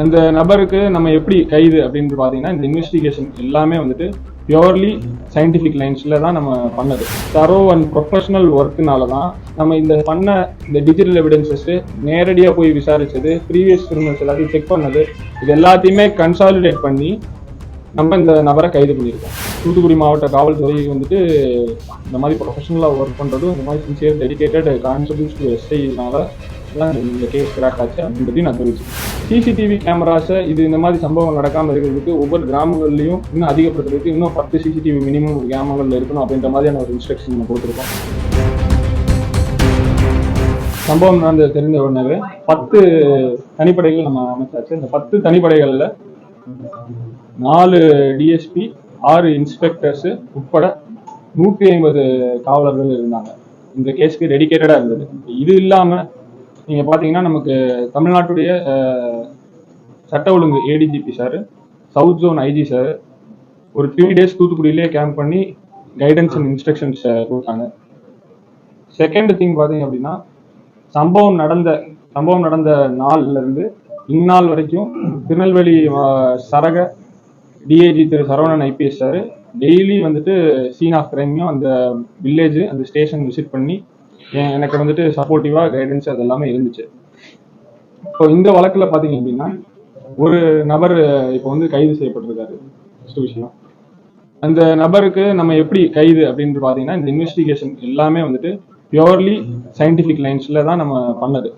அந்த நபருக்கு நம்ம எப்படி கைது அப்படின்னு பார்த்தீங்கன்னா, இந்த இன்வெஸ்டிகேஷன் எல்லாமே வந்துட்டு பியூர்லி சயின்டிஃபிக் லைன்ஸில் தான் நம்ம பண்ணது. தரோ அண்ட் ப்ரொஃபஷனல் ஒர்க்குனால தான் நம்ம இந்த டிஜிட்டல் எவிடன்சஸ் நேரடியாக போய் விசாரிச்சது, ப்ரீவியஸ் கிரிமினல்ஸ் எல்லாத்தையும் செக் பண்ணது, இது எல்லாத்தையுமே கன்சாலிடேட் பண்ணி நம்ம இந்த நபரை கைது பண்ணியிருக்கோம். தூத்துக்குடி மாவட்ட காவல்துறை வந்துட்டு இந்த மாதிரி ப்ரொஃபஷனலாக ஒர்க் பண்ணுறதும், இந்த மாதிரி சின்சியர் டெடிகேட்டட் கான்ஸ்டபிள்ஸ் டு எஸ்ஐனால இந்த கேஸ் கிராக் ஆச்சு அப்படின்றதையும் நான் தெரிவிச்சேன். சிசிடிவி கேமராஸை இந்த மாதிரி சம்பவம் நடக்காமல் இருக்கிறதுக்கு ஒவ்வொரு கிராமங்கள்லையும் இன்னும் அதிகப்படுத்துறதுக்கு இன்னும் 10 சிசிடிவி மினிமம் கிராமங்களில் இருக்கணும் அப்படின்ற மாதிரியான ஒரு இன்ஸ்ட்ரக்ஷன் நம்ம கொடுத்துருக்கோம். சம்பவம் நடந்தது தெரிந்த உடனே 10 தனிப்படைகள் நம்ம அமைச்சாச்சு. இந்த 10 தனிப்படைகளில் 4 டிஎஸ்பி, 6 இன்ஸ்பெக்டர்ஸ் உட்பட 150 காவலர்கள் இருந்தாங்க. இந்த கேஸ்க்கு டெடிகேட்டடாக இருந்தது. இது இல்லாமல் நீங்கள் பார்த்தீங்கன்னா, நமக்கு தமிழ்நாட்டுடைய சட்ட ஒழுங்கு ADGP sir, south zone IG sir ஒரு 3 days தூத்துக்குடியிலே கேம்ப் பண்ணி கைடன்ஸ் அண்ட் இன்ஸ்ட்ரக்ஷன்ஸ் கொடுத்தாங்க. செகண்ட் திங் பார்த்தீங்க அப்படின்னா, சம்பவம் நடந்த நாள்ல இருந்து இந்நாள் வரைக்கும் திருநெல்வேலி சரக டிஐஜி திரு சரவணன் ஐபிஎஸ் சார் டெய்லி வந்துட்டு சீன் ஆஃப் கிரைமையும் அந்த வில்லேஜ் அந்த ஸ்டேஷன் விசிட் பண்ணி எனக்கு வந்துட்டு சப்போர்ட்டிவா கைடன்ஸ் அது எல்லாமே இருந்துச்சு. இப்போ இந்த வழக்கில் பார்த்தீங்க அப்படின்னா, ஒரு நபர் இப்போ கைது செய்யப்பட்டிருக்காரு. ஃபர்ஸ்ட் விஷயம், அந்த நபருக்கு நம்ம எப்படி கைது அப்படின்னு பார்த்தீங்கன்னா, இந்த இன்வெஸ்டிகேஷன் எல்லாமே வந்துட்டு பியூர்லி சயின்டிஃபிக் லைன்ஸ்ல தான் நம்ம பண்ணது.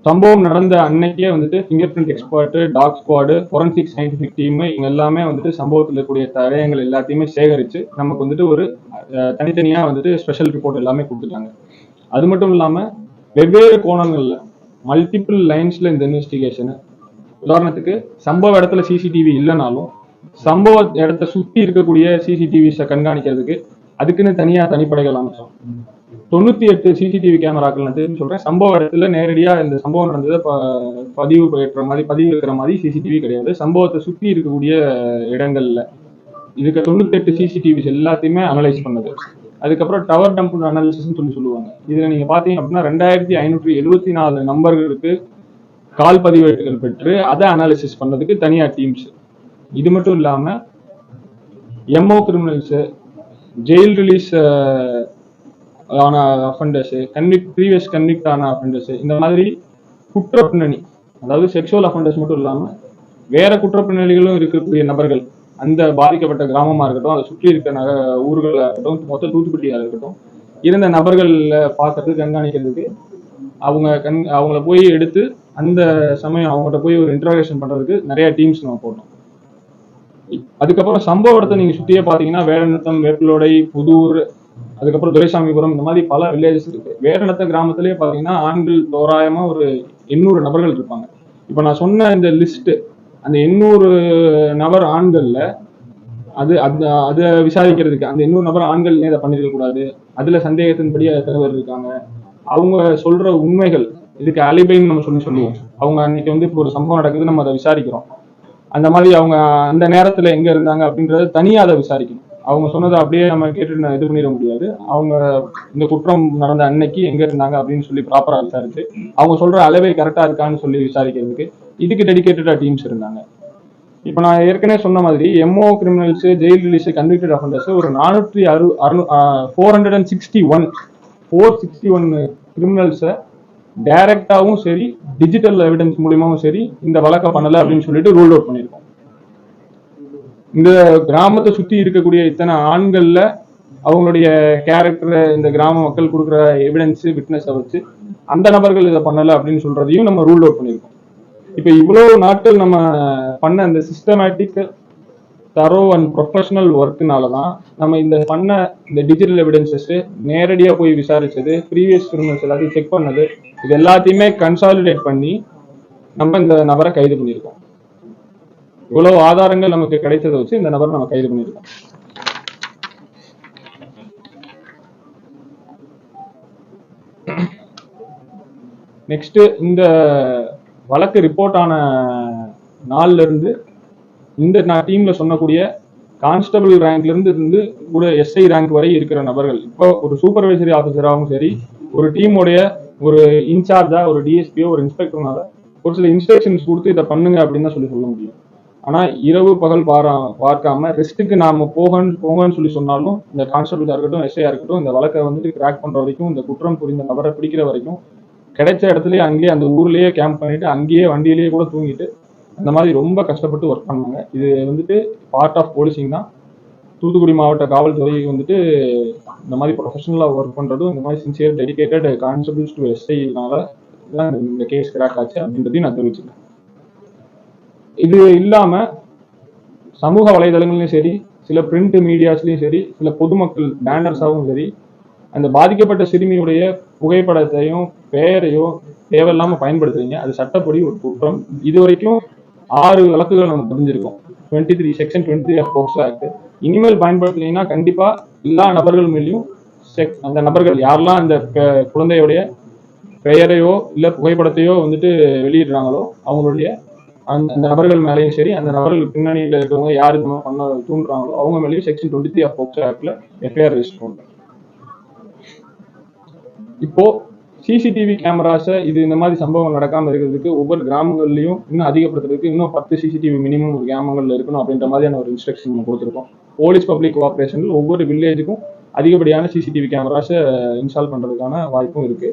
சம்பவம் நடந்த அன்னைக்கே வந்துட்டு finger print expert, dog squad, forensic scientific team இவங்க எல்லாமே வந்துட்டு சம்பவத்தில் இருக்கக்கூடிய தடயங்கள் எல்லாத்தையுமே சேகரித்து நமக்கு வந்துட்டு ஒரு தனித்தனியாக வந்துட்டு ஸ்பெஷல் ரிப்போர்ட் எல்லாமே கொடுத்துட்டாங்க. அது மட்டும் இல்லாமல் வெவ்வேறு கோணங்களில் மல்டிபிள் லைன்ஸில் இந்த இன்வெஸ்டிகேஷனு, உதாரணத்துக்கு சம்பவ இடத்துல சிசிடிவி இல்லைனாலும் சம்பவ இடத்த சுற்றி இருக்கக்கூடிய சிசிடிவிஸை கண்காணிக்கிறதுக்கு அதுக்குன்னு தனியாக தனிப்படைகள் அமைச்சோம். 98 சிசிடிவி கேமராக்கள் நான் தெரிஞ்சு சொல்றேன். சம்பவ இடத்துல நேரடியா இந்த சம்பவம் நடந்ததை பதிவு இருக்கிற மாதிரி சிசிடிவி கிடையாது. சம்பவத்தை சுற்றி இருக்கக்கூடிய இடங்கள்ல இதுக்கு 98 சிசிடிவிஸ் எல்லாத்தையுமே அனலைஸ் பண்ணது. அதுக்கப்புறம் டவர் டம்ப் அனாலிசிஸ் சொல்லுவாங்க. இதுல நீங்க பாத்தீங்க அப்படின்னா 2574 நம்பர்களுக்கு கால் பதிவேடுகள் பெற்று அதை அனாலிசிஸ் பண்ணதுக்கு தனியா டீம்ஸ். இது மட்டும் இல்லாம எம்ஓ கிரிமினல்ஸ், ஜெயில் ரிலீஸ் ஆன அஃபெண்டர்ஸ், ப்ரீவியஸ் கன்விக்ட் ஆன அஃபெண்டர்ஸ், இந்த மாதிரி குற்ற பின்னணி, அதாவது செக்ஷுவல் அஃபெண்டர்ஸ் மட்டும் இல்லாமல் வேற குற்ற பின்னணிகளும் இருக்கக்கூடிய நபர்கள், அந்த பாதிக்கப்பட்ட கிராமமா இருக்கட்டும், அதை சுற்றி இருக்க ஊர்களாக இருக்கட்டும், மொத்த தூத்துக்குடியாக இருக்கட்டும், இருந்த நபர்களில் பார்க்கறதுக்கு, கண்காணிக்கிறதுக்கு, அவங்கள போய் எடுத்து அந்த சமயம் அவங்கள்ட்ட போய் ஒரு இன்ட்ராகேஷன் பண்றதுக்கு நிறைய டீம்ஸ் நம்ம போட்டோம். அதுக்கப்புறம் சம்பவ இடத்தை நீங்க சுற்றியே பார்த்தீங்கன்னா, வேடநத்தம், வேப்பிலோடை, புதூர், அதுக்கப்புறம் துரைசாமிபுரம், இந்த மாதிரி பல வில்லேஜஸ் இருக்கு. வேடநத்த கிராமத்திலேயே பார்த்தீங்கன்னா ஆண்கள் தோராயமா ஒரு 800 நபர்கள் இருப்பாங்க. இப்போ நான் சொன்ன இந்த லிஸ்ட், அந்த 800 நபர் ஆண்கள்ல அதை விசாரிக்கிறதுக்கு அந்த 800 நபர் ஆண்கள் இதை பண்ணிருக்க கூடாது, அதுல சந்தேகத்தின்படி எத்தனை பேர் இருக்காங்க, அவங்க சொல்ற உண்மைகள், இதுக்கு அலிபைன்னு நம்ம சொல்லுவோம். அவங்க அன்னைக்கு இப்போ ஒரு சம்பவம் நடக்குது, நம்ம அதை விசாரிக்கிறோம், அந்த மாதிரி அவங்க அந்த நேரத்துல எங்க இருந்தாங்க அப்படின்றத தனியா அதை விசாரிக்கணும். அவங்க சொன்னதை அப்படியே நம்ம கேட்டு இது பண்ணிட முடியாது. அவங்க இந்த குற்றம் நடந்த அன்னைக்கு எங்க இருந்தாங்க அப்படின்னு சொல்லி ப்ராப்பரா விசாரிச்சு அவங்க சொல்ற அளவை கரெக்டா இருக்கான்னு சொல்லி விசாரிக்கிறதுக்கு இதுக்கு டெடிகேட்டடா டீம்ஸ் இருந்தாங்க. இப்போ நான் ஏற்கனவே சொன்ன மாதிரி MO criminals, jail release, convicted offenders ஒரு 461 கிரிமினல்ஸை டைரக்டாவும் சரி, டிஜிட்டல் எவிடன்ஸ் மூலியமாவும் சரி இந்த வழக்கம் பண்ணல அப்படின்னு சொல்லிட்டு ரூல் அவுட் பண்ணியிருக்கோம். இந்த கிராமத்தை சுற்றி இருக்கக்கூடிய இத்தனை ஆண்கள்ல அவங்களுடைய கேரக்டர், இந்த கிராம மக்கள் கொடுக்குற எவிடன்ஸ், விட்னஸை வச்சு அந்த நபர்கள் இதை பண்ணல அப்படின்னு சொல்றதையும் நம்ம ரூல் அவுட் பண்ணியிருக்கோம். இப்போ இவ்வளவு நாட்கள் நம்ம பண்ண இந்த சிஸ்டமேட்டிக், தரோ அண்ட் ப்ரொஃபஷனல் ஒர்க்குனாலதான் நம்ம இந்த டிஜிட்டல் எவிடன்சஸ் நேரடியாக போய் விசாரிச்சது, ப்ரீவியஸ் கிரிமினல்ஸ் எல்லாத்தையும் செக் பண்ணது, இது எல்லாத்தையுமே கன்சாலிடேட் பண்ணி நம்ம இந்த நபரை கைது பண்ணியிருக்கோம். இவ்வளவு ஆதாரங்கள் நமக்கு கிடைச்சதை வச்சு இந்த நபரை நம்ம கைது பண்ணியிருக்கோம். நெக்ஸ்ட், இந்த வழக்கு ரிப்போர்ட் ஆன நாள்ல இருந்து இந்த டீம்ல சொன்னக்கூடிய கான்ஸ்டபிள் ரேங்க்ல இருந்து கூட எஸ்ஐ ரேங்க் வரை இருக்கிற நபர்கள், இப்போ ஒரு சூப்பர்வைசரி ஆஃபீஸராகவும் சரி, ஒரு டீமோடைய ஒரு இன்சார்ஜா, ஒரு டிஎஸ்பியோ, ஒரு இன்ஸ்பெக்டர்னால ஒரு சில இன்ஸ்ட்ரக்ஷன்ஸ் கொடுத்து இதை பண்ணுங்க அப்படின்னு தான் சொல்ல முடியும். ஆனா இரவு பகல் பார்க்காம ரெஸ்ட்டுக்கு நாம போங்கன்னு சொல்லி சொன்னாலும் இந்த கான்ஸ்டபிளா இருக்கட்டும், எஸ்ஐயா இருக்கட்டும், இந்த வழக்கை வந்துட்டு கிராக் பண்ற வரைக்கும், இந்த குற்றம் புரிந்த நபரை பிடிக்கிற வரைக்கும் கிடைச்ச இடத்துலயே அங்கேயே அந்த ஊர்லயே கேம்ப் பண்ணிட்டு அங்கேயே வண்டியிலேயே கூட தூங்கிட்டு அந்த மாதிரி ரொம்ப கஷ்டப்பட்டு ஒர்க் பண்ணாங்க. இது வந்துட்டு பார்ட் ஆஃப் போலீசிங் தான். தூத்துக்குடி மாவட்ட காவல்துறை வந்துட்டு இந்த மாதிரி ப்ரொஃபஷனலாக ஒர்க் பண்ணுறதும் இந்த மாதிரி சின்சியர் டெடிகேட்டட் கான்ஸ்டபிள்ஸ் டு எஸ்ஐனால தான் இந்த கேஸ் கிராக் ஆச்சு அப்படின்றதையும் நான் தெரிவிச்சுக்கிறேன். இது இல்லாமல் சமூக வலைதளங்களையும் சரி, சில பிரிண்ட் மீடியாஸ்லையும் சரி, சில பொதுமக்கள் பேனர்ஸாகவும் சரி, அந்த பாதிக்கப்பட்ட சிறுமியுடைய புகைப்படத்தையும் பெயரையோ தேவையில்லாமல் பயன்படுத்துறீங்க. அது சட்டப்படி ஒரு குற்றம். இது வரைக்கும் 6 வழக்குகள் நம்ம தெரிஞ்சிருக்கோம். 23 செக்ஷன் 23 ஆஃப் போக்சோ ஆக்ட். இனிமேல் பயன்படுத்தினீங்கன்னா கண்டிப்பா எல்லா நபர்கள் மேலேயும் அந்த நபர்கள் யாரெல்லாம் அந்த குழந்தையுடைய பெயரையோ இல்ல புகைப்படத்தையோ வந்துட்டு வெளியிடுறாங்களோ அவங்களுடைய அந்த நபர்கள் மேலேயும் சரி, அந்த நபர்கள் பின்னணியில் இருக்கிறவங்க யாரு பண்ண தூண்டுறாங்களோ அவங்க மேலேயும் செக்ஷன் 23 ஆஃப் போக்சோ ஆக்ட்ல எஃப்ஐஆர் ரெஜிஸ்டர் பண்ணுறோம். இப்போ சிசிடிவி கேமராஸை இந்த மாதிரி சம்பவம் நடக்காம இருக்கிறதுக்கு ஒவ்வொரு கிராமங்கள்லையும் இன்னும் அதிகப்படுத்துறதுக்கு இன்னும் 10 சிசிடிவி மினிமம் ஒரு கிராமங்கள்ல இருக்கணும் அப்படின்ற மாதிரியான ஒரு இன்ஸ்ட்ரக்ஷன் நம்ம கொடுத்துருக்கோம். போலீஸ் பப்ளிக் கோஆபரேஷன் ஒவ்வொரு வில்லேஜுக்கும் அதிகப்படியான சிசிடிவி கேமராஸை இன்ஸ்டால் பண்றதுக்கான வாய்ப்பும் இருக்கு.